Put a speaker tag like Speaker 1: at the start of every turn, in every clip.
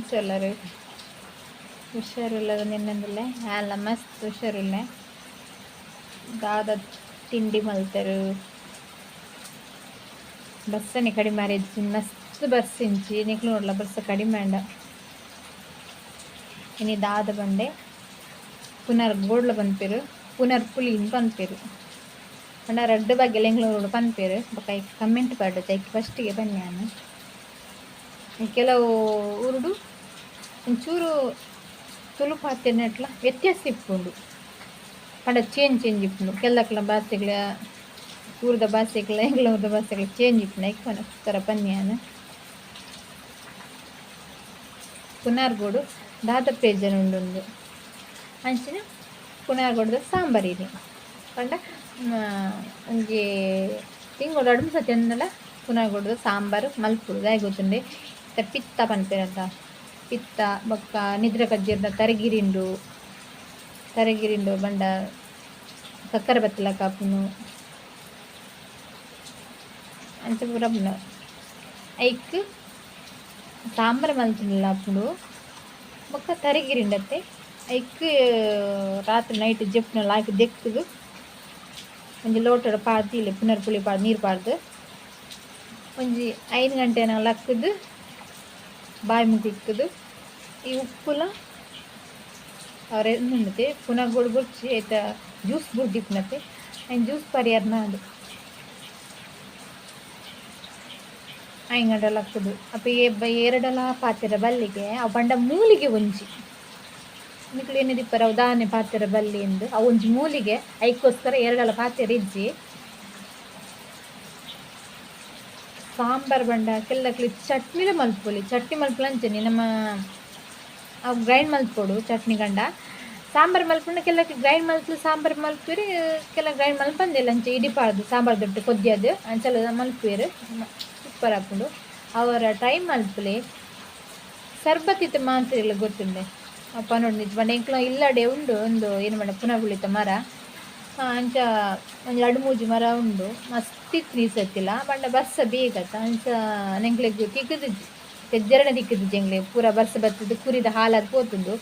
Speaker 1: friends ಎಲ್ಲರೂ ಹುಷಾರಿಲ್ಲದ ನಿನ್ನಂದಲ್ಲೇ ಎಲ್ಲ ಮಸ್ತ್ ಹುಷಾರಿಲ್ಲ ದಾದ ತಿಂಡಿ ಮಲ್ತರು ಬಸ್ಸನೆ ಕಡಿಮೆ ಮಾರಿದ್ಜಿ ಮಸ್ತ್ ಬಸ್ ಇಂಚಿ ನಿಕ್ಲು ನೋಡ್ಲ ಬಸ್ ಕಡಿಮೆ ಅಂಡ ಇನಿ ದಾದ ಬಂಡೆ ಪುನರ್ ಗೋಡ್ಲ ಪನ್ಪೇರು ಪುನರ್ ಪುಲಿನ್ ಪನ್ಪೇರು ಅಂಡ ರಡ್ಡು ಬಗ್ಗೆ ಎಂಗ್ಳೂರು ಪನ್ಪೇರು ಬೊಕ ಕಮೆಂಟ್ ಪಾಡು ಚೈಕ್ ಫಸ್ಟಿಗೆ ಬನ್ನಿ ನಾನು ಕೆಲವು ಉರುಡು ಒಂಚೂರು ತುಳುಪು ಹತ್ತಿನಟ್ಲ ವ್ಯತ್ಯಾಸ ಇಪ್ಪುಂಡು ಪಂಡ ಚೇಂಜ್ ಇಪ್ಪುಂಡು ಕೆಲಕ್ಲ ಭಾಷೆಗಳ ಊರದ ಭಾಷೆಗಳ ಎಂಗ್ಳೂರದ ಭಾಷೆಗಳ ಚೇಂಜ್ ಇಪ್ಪುಂಡು ಐಕ್ ಥರ ಪನ್ಯಾನು ಪುನರ್ಗೋಡು ದಾದ ಪೇಜನ ಉಂಡು ಅಂಚಿನ ಪುನರ್ಗೋಡದ ಸಾಂಬಾರಿನಿ ಪಂಡ ಒಂಜಿ ತಿಂಗಳು 2 ಸತಿ ಅಂದಲ ಪುನರ್ಗೋಡದ ಸಾಂಬಾರು ಮಲ್ಪುಡು ದಾಯ ಗೊತ್ತುಂಡೆ ಪಿತ್ತ ಪನ್ಪೇರಂತ ಪಿತ್ತ ಬೊಕ್ಕ ನಿದ್ರೆ ಕಜ್ಜಿರ್ದ ತರಗಿರಿಂಡು ಬಂಡ ಕಕ್ಕರ ಬತ್ತಲ ಕಾಪುನು ಅಂಚ ಪೂರ ಪುನ ಐಕ್ ಸಾಂಬಾರು ಮಲ್ತಿಲ್ಲ ಅಪ್ಪುಡು ಬೊಕ್ಕ ತರಗಿರಿಂಡತ್ತೆ ಐಕ್ ರಾತ್ರಿ ನೈಟ್ ಜಪ್ಪುನಲ್ಲಿ ಹಾಕಿ ದೆಕ್ಕದು ಒಂಜಿ ಲೋಟದ ಪಾಡ್ತಿಲ್ಲ ಪುನರ್ ಪುಳಿ ಪಾಡು ನೀರು ಪಾಡ್ದು ಒಂಜಿ 5 ಗಂಟೆನಲ್ಲಿ ಹಾಕದು ಬಾಯಿ ಮುಗಿಕ್ಕದು ಈ ಉಪ್ಪುಲ ಅವ್ರ ಉಂಡತೆ ಪುನಃ ಗೋಡು ಬೊಚ್ಚಿ ಐತ ಜ್ಯೂಸ್ ಬುಡ್ಡಿಪ್ಪನತ್ತೆ ಆಯ್ನ ಜ್ಯೂಸ್ ಪರಿಯಾರ ನಾಡು 5 ಗಂಟೆಲ್ಲ ಹಾಕದು ಅಪ್ಪ ಎರಡಲ ಪಾತ್ರೆ ಬಲ್ಲಿಗೆ ಅವು ಬಂಡ ಮೂಲಿಗೆ ಒಂಜಿ ನಿಕ್ಲು ಏನಿದಿಪ್ಪರ ಉದಾಹರಣೆ ಪಾತ್ರೆ ಬಲ್ಲಿ ಎಂದು ಆ ಒಂಜಿ ಮೂಲಿಗೆ ಐಕ್ಕೋಸ್ಕರ 2 ಪಾತ್ರೆ ಇಜ್ಜಿ ಸಾಂಬಾರು ಬಂಡ ಕೆಲ್ಲಕ್ಲಿ ಚಟ್ನಿಲೆ ಮಲ್ಪೊಲಿ ಚಟ್ನಿ ಮಲ್ಪಲ ಅಂಚನೆ ನಮ್ಮ ಅವು ಗ್ರೈಂಡ್ ಮಲ್ಪೊಡು ಚಟ್ನಿ ಗಂಡ ಸಾಂಬಾರು ಮಲ್ಪುಂಡ ಕೆಲಕ್ಕೆ ಗ್ರೈಂಡ್ ಮಲ್ಪಲು ಸಾಂಬಾರು ಮಲ್ಪುರಿ ಕೆಲ ಗ್ರೈಂಡ್ ಮಲ್ಪಂದಿಲ್ಲ ಅಂಚೆ ಇಡಿಪಾರ್ದು ಸಾಂಬಾರು ದೊಡ್ಡ ಕೊದ್ದಿಯದು ಅಂಚಲ ಮಲ್ಪುವೆರು ಸೂಪರ್ ಹಾಕೊಂಡು ಅವರ ಟೈಮ್ ಮಲ್ಪಲೆ ಸರ್ಬತ್ತಿತ್ತು ಮಾತ್ರ ಇಲ್ಲ ಗೊತ್ತುಂಡೆ ಅಪ್ಪ ನೋಡಿ ನಿಜ ಬಂಡ ಎಂಕ್ಲ ಇಲ್ಲಡೆ ಉಂಡು ಒಂದು ಏನು ಮಾಡ ಪುನಃ ಕುಳಿತ ಮರ ಅಂಚ ಒಂದು 2-3 ಮರ ಉಂಡು ಮಸ್ತ್ ಇತ್ತು ನೀಸತ್ತಿಲ್ಲ ಬಂಡ ಬರ್ಸ ಬೇಗತ್ತ ಅಂಚ ನೆಂಕ್ಲೆಗ್ ತಿಕ್ಕದಿಜ್ಜಿ ತೆಜ್ಜರನೆ ತಿಕ್ಕದಿಜ್ಜಿ ಎಂಗ್ಲೆ ಪೂರ ಬರ್ಸ ಬತ್ತದು ಕುರಿದ ಹಾಲಾದ ಪೋತುಂಡು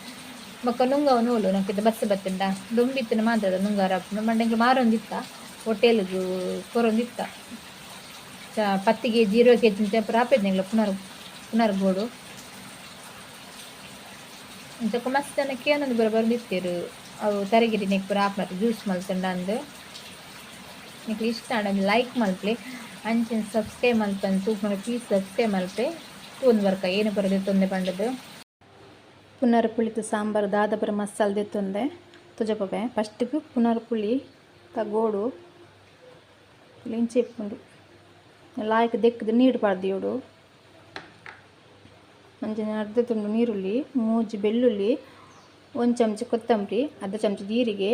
Speaker 1: ಬೊಕ್ಕ ನುಂಗವ ನೋಲು ನಂಕಿದ ಬರ್ಸ ಬತ್ತುಂಡ ದೊಂಬಿತ್ತಿನ ಮಾತಾಡ ನುಂಗಾರ ಬಂಡ ಎಂಕ್ಲೆ ಮಾರೊಂದಿತ್ತ ಹೋಟೆಲ್ಗೂ ಕೊರೊಂದಿತ್ತ ಪತ್ತಿಗೆ 0 kg ಚಪ್ಪರ ಹಾಪಿದ್ ಎಂಗ್ಲ ಪುನರ್ಗೋಡು ಅಂಚಕ್ಕ ಮಸ್ತ್ ಜನಕ್ಕೆ ಏನೊಂದು ಬಂದಿತ್ತೇರು ಅವು ತರಗಿರಿ ನೆಕ್ ಪೂರ ಹಾಪ್ನರು ಜ್ಯೂಸ್ ಮಲ್ತಂಡ ಅಂದು ನಿಕ್ಲು ಇಷ್ಟ ಒಂದು ಲೈಕ್ ಮಲ್ಪೆ ಅಂಚಿನ ಸಬ್ಸ್ಕ್ರೈಬ್ ಮಲ್ಪಂದು ತೂಕೊಂಡು ಪ್ಲೀಸ್ ಸಬ್ಸ್ಕ್ರೈಬ್ ಮಲ್ಪೆ ಒಂದು ವರ್ಕ ಏನು ಬರೋದು ತೊಂದೆ ಬಂಡದು ಪುನರ್ ಪುಳಿತು ಸಾಂಬಾರು ದಾದ ಪುರ ಮಸಾಲೆ ತೊಂದೆ ತುಜಪೆ ಫಸ್ಟಿಗೆ ಪುನರ್ ಪುಳಿ ತಗೋಡು ಇಂಚೆ ಇಪ್ಪುಂಡು ಲಾಯ್ಕ್ ದೆಕ್ಕದು ನೀರು ಪಾಡ್ದು ಇವಡು ಅಂಚಿನ ಅರ್ಧ ತುಂಡು ನೀರುಳ್ಳಿ 3 ಬೆಳ್ಳುಳ್ಳಿ 1 ಚಮಚ ಕೊತ್ತಂಬರಿ ಅರ್ಧ ಚಮಚ ಜೀರಿಗೆ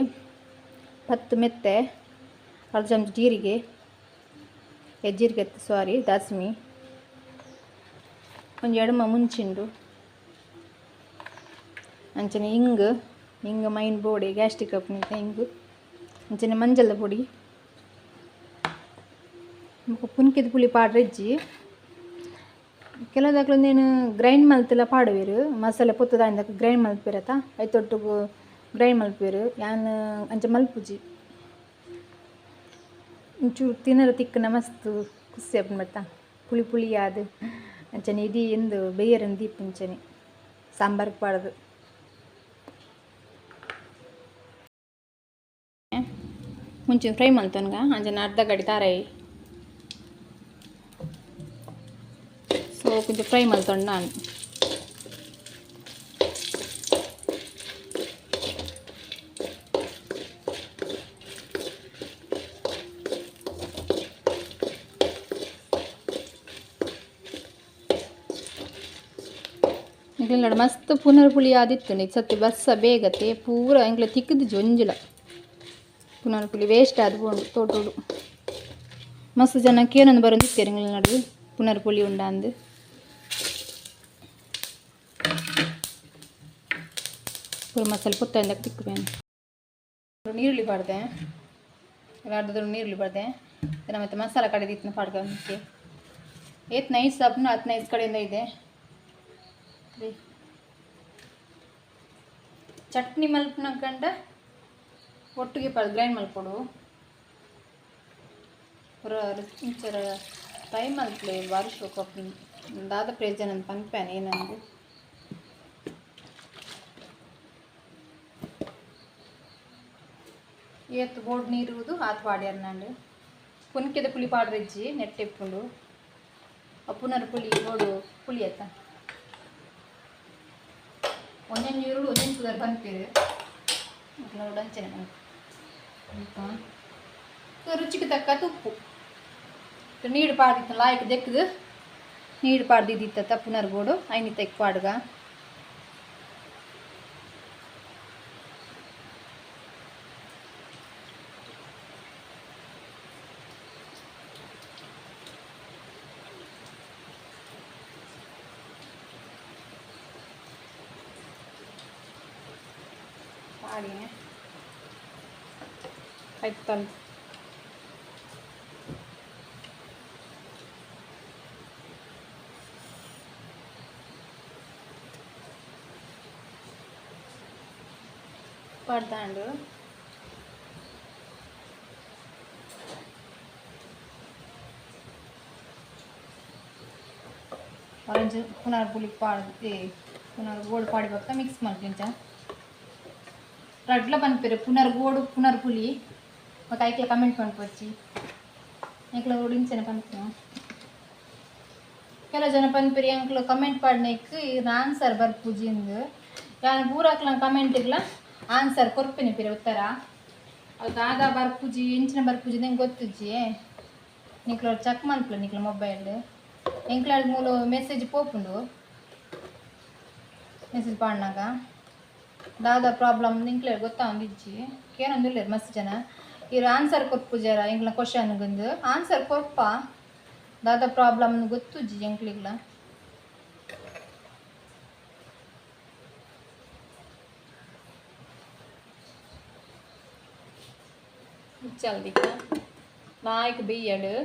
Speaker 1: 10 ಮೆತ್ತೆ ಅರ್ಧ ಚಮಚ ಜೀರಿಗೆ ದಾಸ್ಮಿ ಒಂದು 2 ಮುಂಚಿಂಡು ಅಂಚನೆ ಹಿಂಗ ಮೈನ್ ಬೋಡೆ ಗ್ಯಾಸ್ಟ್ರಿಕ್ ಅಪ್ಪನಿಂದ ಹಿಂಗು ಅಂಚನೆ ಮಂಜಲ ಪುಡಿ ಪುನ್ಕಿದ ಪುಳಿ ಪಾಡ್ರೆ ಇಜ್ಜಿ ಕೆಲದಾಗ್ಲು ನೀನು ಗ್ರೈಂಡ್ ಮಲ್ತಿಲ್ಲ ಪಾಡುವೆರು ಮಸಾಲೆ ಪೊತ್ತದ ಗ್ರೈಂಡ್ ಮಲ್ಪಿರತ್ತ ಐತೊಟ್ಟಿಗೂ ಗ್ರೈಂಡ್ ಮಲ್ಪೇರು ಯಾನು ಅಂಚ ಮಲ್ಪುಜಿ ಒಂಚೂರು ತಿನ್ನರ ತಿಕ್ಕನ ಮಸ್ತ್ ಖುಷಿ ಅಪ್ಪನ ಬತ್ತ ಪುಳಿ ಆದು ಅಂಚನೆ ಇಡೀ ಎಂದು ಬೇಯರನ್ನು ದೀಪ ಅಂಚನೆ ಸಾಂಬಾರ್ಗೆ ಪಾಡೋದು ಮುಂಚೆ ಫ್ರೈ ಮಲ್ತನ್ಗ ಅಂಚನೆ ಅರ್ಧ ಗಡಿ ತಾರಾಯಿ ಸೊ ಕೊಂಚ ಫ್ರೈ ಮಲ್ತೊಂಡು ನಾನು ಎಂಕ್ಲೆ ಮಸ್ತ್ ಪುನರ್ ಪುಳಿ ಆದಿತ್ತು ನೀ ಸತಿ ಬಸ್ಸ ಬೇಗತ್ತೆ ಪೂರ ಎಂಕ್ಲೆ ತಿಕ್ಕದು ಜೊಂಜಿಲ ಪುನರ್ ಪುಳಿ ವೇಸ್ಟ್ ಆದ ಬೋಂಡು ತೋಟೋಡು ಮಸ್ತ್ ಜನಕ್ಕೆ ಏನೊಂದು ಬರೋದಿತ್ತೇರು ಎಂಗ್ಲೆ ನಡು ಪುನರ್ ಪುಳಿ ಉಂಡ ಅಂದು ಪೂರ ಮಸಾಲೆ ಪುತ್ತ ತಿಕ್ಕಬೇನು ನೀರುಳ್ಳಿ ಪಾಡ್ದೆ ಅರ್ಧದೊಂದು ನೀರುಳ್ಳಿ ಪಾಡ್ದೆ ಮತ್ತೆ ಮಸಾಲ ಕಡೆದಿತ್ತು ಪಾಡ್ಗೆ ಏತ್ ನೈಸ್ ಸಾಪ್ನು 10 ನೈಸ್ ಕಡೆಯಿಂದ ಇದೆ ಚಟ್ನಿ ಮಲ್ಪನಕಂಡ ಒಟ್ಟಿಗೆ ಗ್ರೈಂಡ್ ಮಲ್ಪೊಡು ಇಂಚರ ಟ್ರೈ ಮಲ್ಪಲೆ ಬಾರಿ ಶೋಕ ದಾದ ಪ್ರಯೋಜನ ಅಂತ ಪನ್ಪ್ಯಾನೆ ಏನಂದು ಏತ್ ಬೋರ್ಡ್ ನೀರುವುದು ಆತ್ ಪಾಡ್ಯಾರ ನಾನು ಪೊನ್ಕೆದ ಪುಳಿ ಪಾಡ್ರೆಜ್ಜಿ ನೆಟ್ಟೆಪ್ಪುಂಡು ಅಪ್ಪುನರು ಪುಳಿ ಬೋಡು ಪುಳಿ ಆಯ್ತಾ ಒಂದೊಂದು ನೀರು ಒಂದೊಂದು ಸುಧಾರ ಬಂದ್ಪೇರು ನೋಡಂಚನೆ ರುಚಿಗೆ ತಕ್ಕ ಉಪ್ಪು ನೀರು ಪಾಡ್ದಿತ್ತು ಲಾಯ್ಕ್ ದೆಕ್ಕದು ನೀರು ಪಾಡ್ದಿದ್ದಿತ್ತ ಪುನರ್ ಬೋಡು ಐನಿ ತೆಕ್ ಪಾಡ್ಗ पाड़िए तल पड़दांडु ऑरेंज पुनर पुली पाड़ी पुनर गोल्ड पाड़ी बक्का मिक्स ಮಾಡ್ಕೊಂಚ ರಡ್ಲ ಪನ್ಪೆರೆ ಪುನರ್ ಗೋಡು ಪುನರ್ ಪುಲಿ ಮತ್ತು ಐಕ್ಲ ಕಮೆಂಟ್ ಪನ್ಪೊಚ್ಚಿ ಐಕ್ಲ ಓಡಿಂಚನೆ ಪನ್ಪು ಕೆಲವು ಜನ ಪನ್ಪೆರಿ ಅಂಕ್ಲ ಕಮೆಂಟ್ ಪಾಡ್ನಕ್ಕೆ ಆನ್ಸರ್ ಬರ್ಪುಜಿಂದು ಯಾನು ಪೂರಾಕ್ಲ ಕಮೆಂಟ್ಗ್ಲ ಆನ್ಸರ್ ಕೊರ್ಪೆನೆ ಪಿರೆ ಉತ್ತರ ಅದು ದಾದ ಬರ್ಪುಜಿ ಎಂಚಿನ ಬರ್ಪುಜಿ ನಂಗೆ ಗೊತ್ತುಜ್ಜಿ ನಿಕ್ಲ ಚೆಕ್ ಮನ್ಪುಲ ನಿಕ್ಲ ಮೊಬೈಲ್ ಎಂಕ್ಲ ಮೂಲ ಮೆಸೇಜ್ ಪೋಪುಂಡು ಮೆಸೇಜ್ ಪಾಡ್ನಾಗ ದಾದ ಪ್ರಾಬ್ಲಮ್ ನಿಂಕ್ಲೆ ಗೊತ್ತಾಂದಿಜ್ಜಿ ಕೇನೊಂದಿಲ್ಲ ಮಸ್ತ್ ಜನ ಇರು ಆನ್ಸರ್ ಕೊರ್ಪುಜಾರ ಎಂಕ್ಲ ಕ್ವಶನ್ಗಂದು ಆನ್ಸರ್ ಕೊರ್ಪ ದಾದ ಪ್ರಾಬ್ಲಮ್ ಗೊತ್ತುಜ್ಜಿ ಎಂಕ್ಲಿಗ್ಲ ಚಲ್ದಿಕ್ಕ ನಾಯ್ಕ್ ಬಿಯ್ಯಡು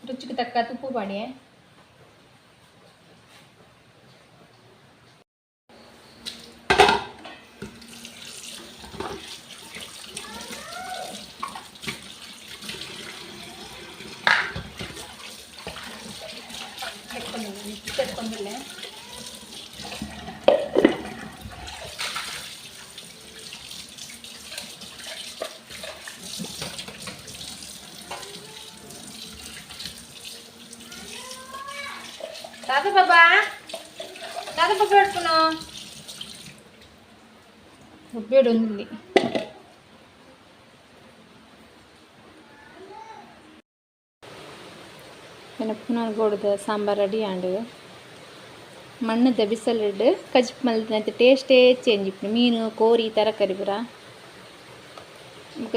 Speaker 1: ರುಚಿಗೆ ತಕ್ಕ ತುಪ್ಪು ಪಾಡಿ ತೆಕ್ಕೊಂಡಿಲ್ಲ दादा बाबा हेड्फोन ಬೇಡೊಂದಿಲ್ಲಿ ಪುನರ್ ಗೋಡದ ಸಾಂಬಾರ್ ರೆಡಿ ಆಂಡು ಮಣ್ಣದ ಬಿಸಲಿಡ್ ಕಜ್ಜಿ ಮಲ್ತಿನಂತ ಟೇಸ್ಟೇ ಚೇಂಜ್ ಇಪ್ಪು ಮೀನು ಕೋರಿ ತರಕಾರಿ ಪುರ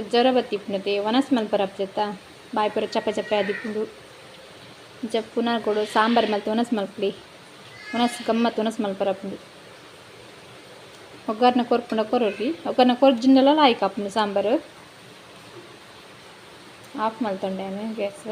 Speaker 1: ಜ್ವರ ಬತ್ತಿಪ್ಪುನತೆ ಒನಸ್ ಮಲ್ಪರಪ್ಪ ಬಾಯಿ ಪುರ ಚಪ್ಪ ಚಪ್ಪೆ ಆದಿಪ್ಪುಂಡು ಪುನರ್ ಗೋಡು ಸಾಂಬಾರ್ ಮಲ್ತು ಒನಸ್ ಮಲ್ಪಡಿ ಒನಸ್ ಗಮ್ಮತ್ತು ಒನಸ್ ಮಲ್ಪರಪ್ಪುಂಡು ಒಗ್ಗರ್ನ ಕೊರ್ಪುಂಡ ಕೊರ್ರಿ ಒಗ್ಗರ್ನ ಕೊರ್ಜಿಂಡಲ ಲಾಯ್ಕ್ ಆಪುಂಡು ಸಾಂಬಾರು ಆಫ್ ಮಲ್ತೊಂಡೆ ಗ್ಯಾಸ್